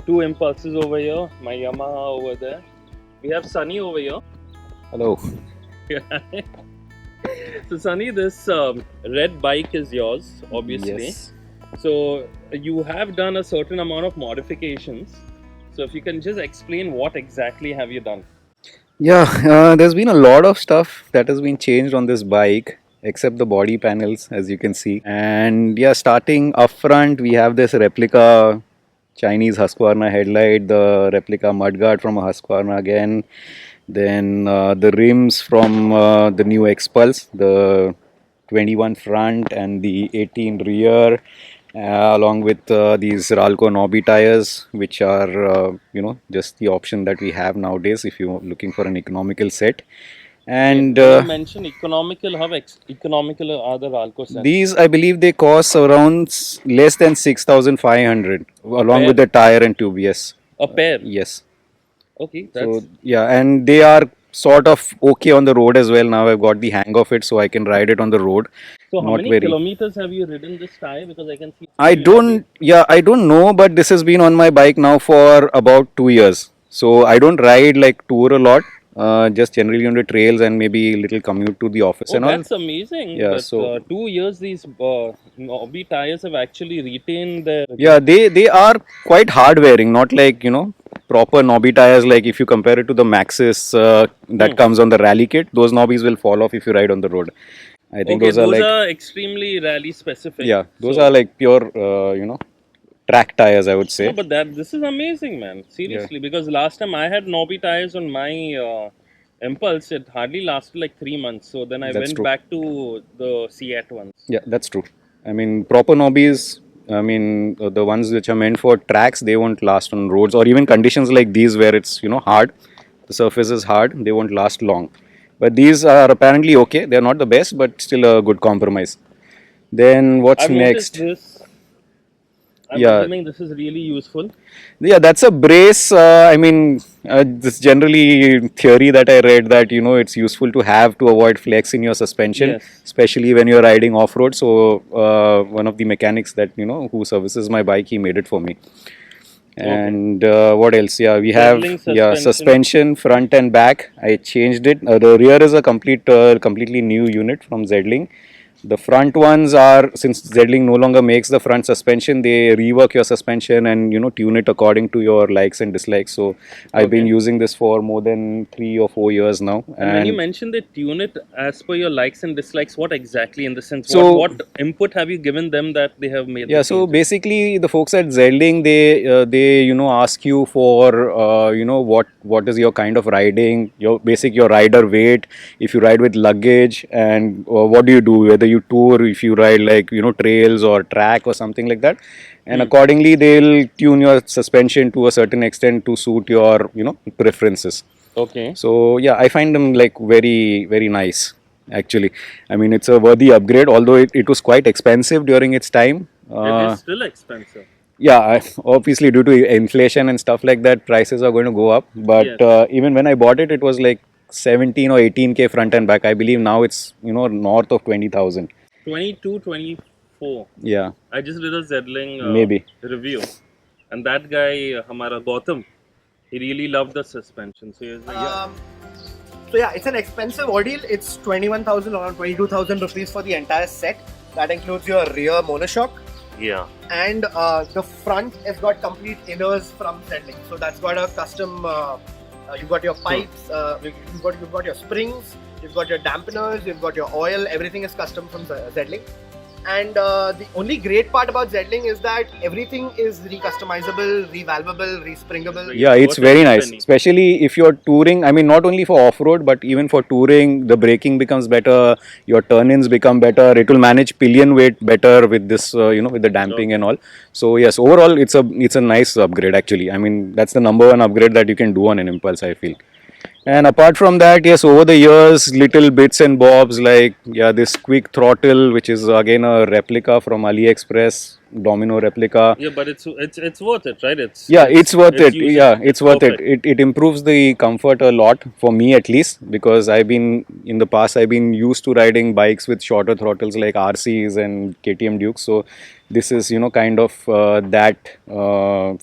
two impulses over here. My Yamaha over there. We have Sunny over here. Hello. So Sunny, this red bike is yours, obviously. Yes. So you have done a certain amount of modifications. So if you can just explain what exactly have you done? Yeah, there's been a lot of stuff that has been changed on this bike, except the body panels, as you can see. And yeah, starting up front, we have this replica Chinese Husqvarna headlight, the replica Mudguard from a Husqvarna again. Then the rims from the new Xpulse, the 21 front and the 18 rear, along with these Ralco Knobby tires, which are just the option that we have nowadays if you're looking for an economical set. And you mentioned economical. How economical are the Ralco sets? these, I believe, they cost around less than 6,500 along with the tire and tube. Yes. A pair. Yes. Okay. So yeah, and they are sort of okay on the road as well. Now I've got the hang of it, so I can ride it on the road. So how many kilometers have you ridden this tire? Because I can see. I don't know, but this has been on my bike now for about 2 years. So I don't ride like tour a lot. Just generally on the trails and maybe a little commute to the office and all. That's amazing. Yeah, but, so 2 years these Knobby tires have actually retained their. Yeah, they are quite hard wearing, not like proper knobby tires. Like if you compare it to the Maxis that comes on the rally kit, those knobbies will fall off if you ride on the road. I think those are extremely rally specific. Yeah, those are like pure track tires, I would say. No, but this is amazing, man. Seriously, because last time I had knobby tires on my Impulse, it hardly lasted like 3 months. So then I went back to the Seat ones. Yeah, that's true. I mean, proper knobbies, I mean, the ones which are meant for tracks, they won't last on roads or even conditions like these where it's, hard. The surface is hard, they won't last long. But these are apparently okay. They're not the best, but still a good compromise. Then what's next? I'm assuming this is really useful. Yeah, that's a brace. I mean, this generally theory that I read that it's useful to have to avoid flex in your suspension, especially when you're riding off road. So one of the mechanics that who services my bike, he made it for me. And what else? Yeah, we have suspension front and back. I changed it. The rear is a completely new unit from Zedling. The front ones are, since Zedling no longer makes the front suspension, they rework your suspension and tune it according to your likes and dislikes. So I've been using this for more than 3 or 4 years now. And when you mentioned they tune it as per your likes and dislikes, what exactly in the sense? So what input have you given them that they have made? Yeah, so basically the folks at Zedling, they ask you for what is your kind of riding, your rider weight, if you ride with luggage, and what do you do, whether you tour, if you ride like trails or track or something like that, and accordingly they'll tune your suspension to a certain extent to suit your preferences. Okay. So yeah, I find them like very, very nice actually. I mean, it's a worthy upgrade, although it was quite expensive during its time. It is still expensive. Yeah, obviously due to inflation and stuff like that, prices are going to go up. But even when I bought it, it was like 17 or 18K front and back. I believe now it's north of 20,000. 22, 24. Yeah. I just did a Zedling maybe review, and that guy, Hamara Gautam, he really loved the suspension. So he was like, So yeah, it's an expensive ordeal. It's 21,000 or 22,000 rupees for the entire set. That includes your rear monoshock. Yeah. And the front has got complete inners from Zedling. So that's got a custom. You've got your pipes. You've got your springs. You've got your dampeners. You've got your oil. Everything is custom from Zedling. And the only great part about Zedling is that everything is recustomizable, revalvable, respringable. Yeah, it's very nice, especially if you're touring. I mean, not only for off-road, but even for touring, the braking becomes better, your turn-ins become better, it will manage pillion weight better with this, with the damping and all. So yes, overall, it's a nice upgrade actually. I mean, that's the #1 upgrade that you can do on an Impulse, I feel. And apart from that, yes, over the years, little bits and bobs like this quick throttle, which is again a replica from AliExpress, Domino replica. Yeah, but it's worth it, right? It's worth it's it. usable. It's It's worth perfect. it. It improves the comfort a lot for me at least, because I've been in the past I've been used to riding bikes with shorter throttles like RCs and KTM Dukes. So this is kind of that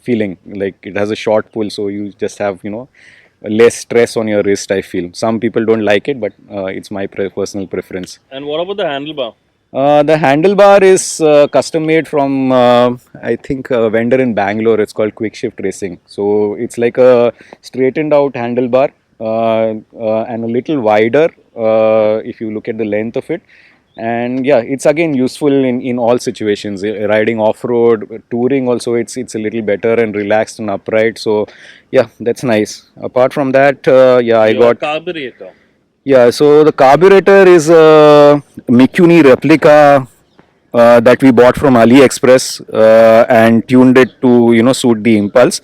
feeling, like it has a short pull, so you just have less stress on your wrist. I feel some people don't like it, but it's my personal preference. And what about the handlebar? The handlebar is custom made from, I think, a vendor in Bangalore. It's called Quick Shift Racing. So it's like a straightened out handlebar and a little wider if you look at the length of it. And yeah, it's again useful in all situations. Riding off road, touring also, it's a little better and relaxed and upright. So yeah, that's nice. Apart from that, I Your got. carburetor. Yeah, so the carburetor is a Mikuni replica that we bought from AliExpress and tuned it to suit the Impulse,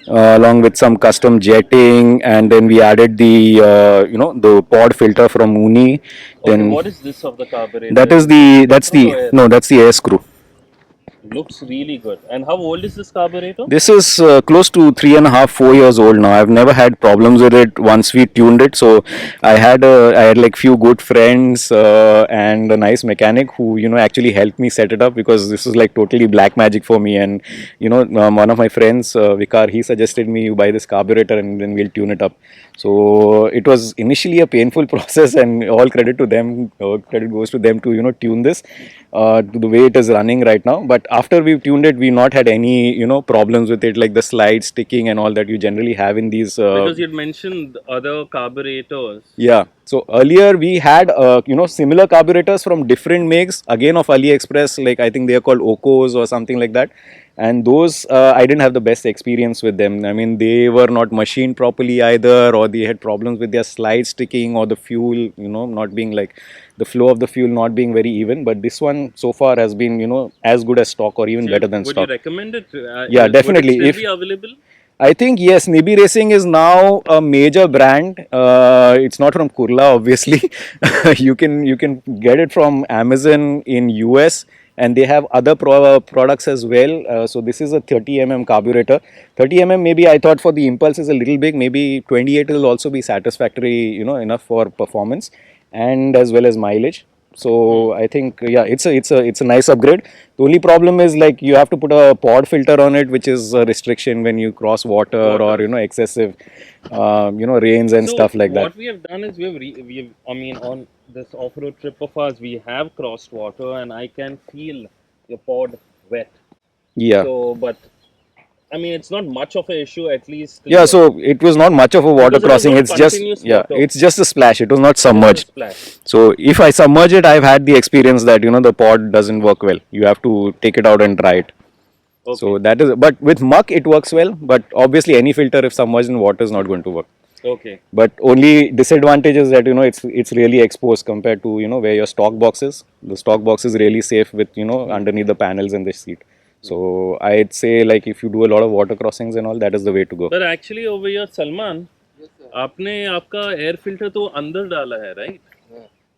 along with some custom jetting, and then we added the the pod filter from Uni. Okay, Then what is this of the carburetor? that's the air screw. Looks really good. And how old is this carburetor? This is close to 3.5, 4 years old now. I've never had problems with it once we tuned it. So I had like few good friends and a nice mechanic who actually helped me set it up, because this is like totally black magic for me. And one of my friends, Vikar, he suggested me you buy this carburetor and then we'll tune it up. So it was initially a painful process, and all credit to them. Credit goes to them to tune this to the way it is running right now. But after we've tuned it, we've not had any problems with it, like the slide sticking and all that you generally have in these. Because you'd mentioned other carburetors. Yeah. So earlier we had similar carburetors from different makes, again of AliExpress, like I think they are called Okos or something like that. And those I didn't have the best experience with them. I mean, they were not machined properly either, or they had problems with their slide sticking, or the fuel not being like the flow of the fuel not being very even. But this one so far has been as good as stock or even better than would stock. You recommend it? Yeah, definitely. Would it still be available? I think yes, Nibbi Racing is now a major brand. It's not from Kurla, obviously. you can get it from Amazon in US, and they have other products as well. So this is a 30 carburetor. 30 maybe I thought for the Impulse is a little big. Maybe 28 will also be satisfactory, enough for performance and as well as mileage. So I think it's a nice upgrade. The only problem is like you have to put a pod filter on it, which is a restriction when you cross water. Or excessive rains and stuff like that. What we have done is on this off-road trip of ours, we have crossed water, and I can feel your pod wet. Yeah. So, but I mean, it's not much of an issue, at least. Yeah, so it was not much of a water crossing. It's just water. It's just a splash. It was not submerged. Splash. So if I submerge it, I've had the experience that the pod doesn't work well. You have to take it out and dry it. Okay. So that is. But with muck, it works well. But obviously, any filter if submerged in water is not going to work. Okay. But only disadvantage is that it's really exposed compared to where your stock box is. The stock box is really safe with underneath the panels and the seat. So I'd say like if you do a lot of water crossings and all, that is the way to go. But actually over here, Salman, आपने आपका air filter तो अंदर डाला है, right?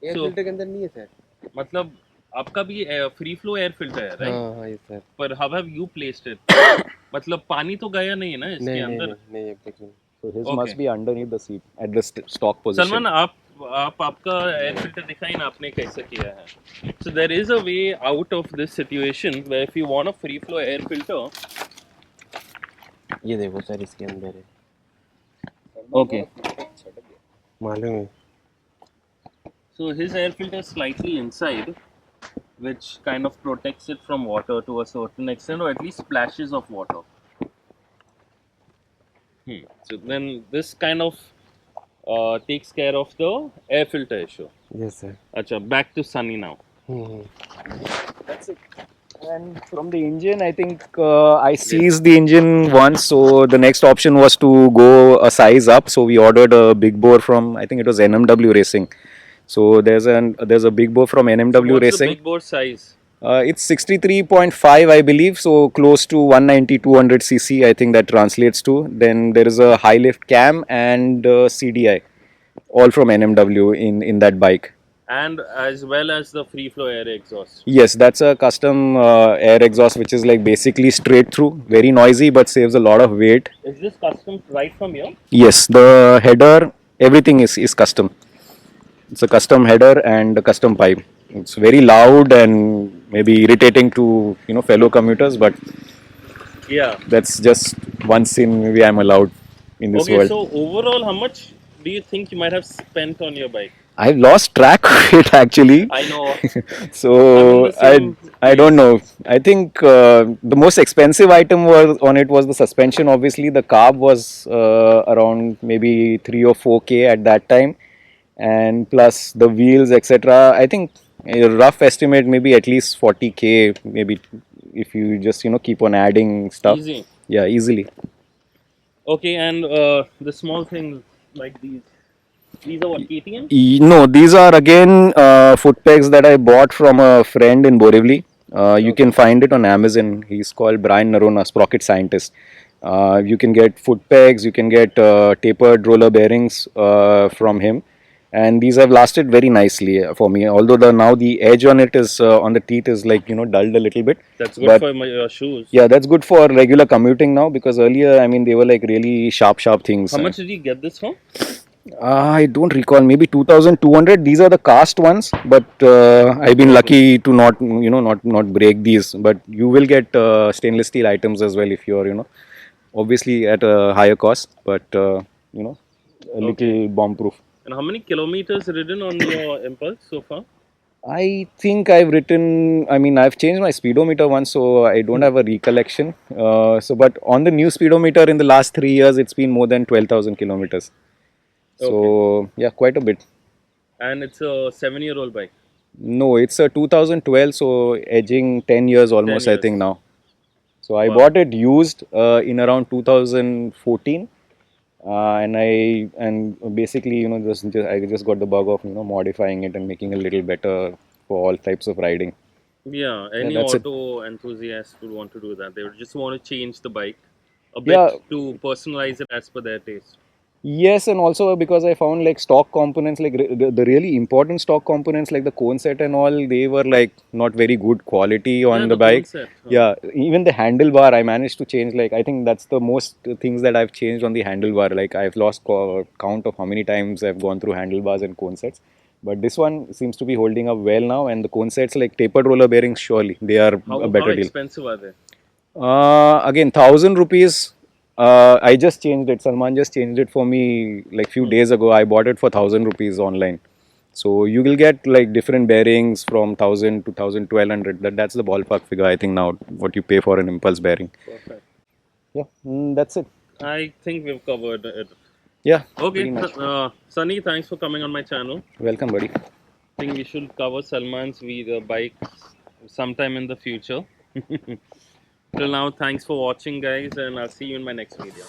Air filter के अंदर नहीं है सर. मतलब आपका भी फ्री फ्लो एयर फिल्टर है, राइट? हाँ यस सर. पर how have you placed it? मतलब पानी तो गया नहीं है ना इसके अंदर? नहीं अब तक नहीं. So his must be underneath the seat at the stock position. Salman, आपका एयर फिल्टर दिखाई ना आपने कैसे किया है. So there is a way out of this situation where if you want a free flow air filter. ये देखो sir इसके अंदर है. Okay. मालूम है. So his air filter is slightly inside, which kind of protects it from water to a certain extent, or at least splashes of water. So then this kind of takes care of the air filter issue. Yes sir. Acha, back to Sunny now. That's it. And from the engine, I think I seized the engine once, so the next option was to go a size up. So we ordered a big bore from, I think it was NMW Racing. So there's a big bore from NMW What's Racing. the big bore size? It's 63.5, I believe, so close to 190, 200 cc, I think that translates to. Then there is a high lift cam and CDI, all from NMW in that bike. And as well as the free flow air exhaust. Yes, that's a custom air exhaust, which is like basically straight through, very noisy, but saves a lot of weight. Is this custom right from here? Yes, the header, everything is custom. It's a custom header and a custom pipe. It's very loud and maybe irritating to fellow commuters, but Yeah. that's just one sin maybe I'm allowed in this Okay, world. so overall, how much do you think you might have spent on your bike? I've lost track of it actually. I know. So I'm in the same I don't know. I think the most expensive item was the suspension. Obviously, the carb was around maybe 3 or 4K at that time, and plus the wheels, etc. I think a rough estimate maybe at least 40K, maybe if you just keep on adding stuff. Easy. Yeah, easily. Okay, and the small things like these. These are what, KTM? No, these are again foot pegs that I bought from a friend in Borivali. You can find it on Amazon. He's called Brian Narona, Sprocket Scientist. You can get foot pegs, you can get tapered roller bearings from him, and these have lasted very nicely for me. Although now the edge on it is on the teeth is like dulled a little bit. That's good for my shoes. Yeah, that's good for regular commuting now, because earlier, I mean, they were like really sharp things. How much did you get this from? I don't recall. Maybe 2,200. These are the cast ones, but I've been lucky to not break these. But you will get stainless steel items as well if you're obviously at a higher cost, but a little bomb proof. And how many kilometers ridden on your Impulse so far? I think I've I've changed my speedometer once, so I don't have a recollection. But on the new speedometer in the last 3 years, it's been more than 12,000 kilometers. So yeah, quite a bit. And it's a 7-year-old bike. No, it's a 2012, so edging 10 years almost, 10 I think years. now. So I bought it used in around 2014, and basically I just got the bug of modifying it and making it a little better for all types of riding. Yeah, any that's it. auto enthusiast would want to do that. They would just want to change the bike a bit to personalize it as per their taste. Yes, and also because I found like stock components, like the really important stock components like the cone set and all, they were like not very good quality on the bike. Set, Yeah, even the handlebar I managed to change. Like I think that's the most things that I've changed on the handlebar. Like I've lost count of how many times I've gone through handlebars and cone sets. But this one seems to be holding up well now, and the cone sets like tapered roller bearings, surely they are a better deal. How expensive are they? Again, 1,000 rupees. I just changed it. Salman just changed it for me like few days ago. I bought it for 1,000 rupees online. So you will get like different bearings from 1,000 to 1,200. That's the ballpark figure, I think, now what you pay for an impulse bearing. Perfect. Yeah, that's it. I think we've covered it. Yeah. Okay, Sunny, thanks for coming on my channel. Welcome, buddy. I think we should cover Salman's bike sometime in the future. Till now, thanks for watching, guys, and I'll see you in my next video.